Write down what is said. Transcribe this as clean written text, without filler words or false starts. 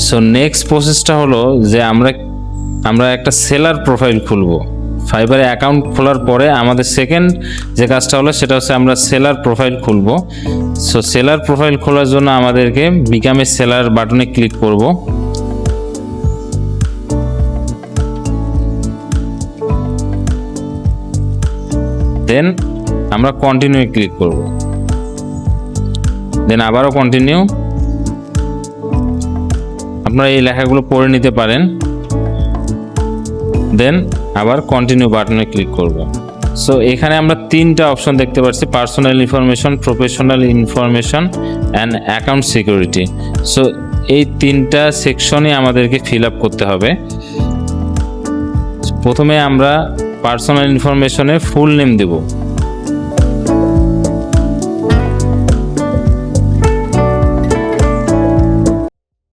So next প্রসেসটা হলো যে আমরা একটা সেলার প্রোফাইল খুলবো। ফাইবারে অ্যাকাউন্ট খোলার পরে আমাদের সেকেন্ড যে কাজটা হলো সেটা হচ্ছে আমরা সেলার প্রোফাইল খুলবো। সো সেলার প্রোফাইল খোলার জন্য আমাদেরকে বিকাম এ সেলার বাটনে ক্লিক করব। দেন আমরা কন্টিনিউ ক্লিক করব। দেন আবারও কন্টিনিউ। আপনারা এই লেখাগুলো পড়ে নিতে পারেন। দেন আবার কন্টিনিউ বাটনে ক্লিক করব। সো এখানে আমরা তিনটা অপশন দেখতে পাচ্ছি, personal information, professional information and account security. So এই তিনটা সেকশনই আমাদেরকে ফিল আপ করতে হবে। প্রথমে আমরা পার্সোনাল ইনফরমেশনে ফুল নেম দেব।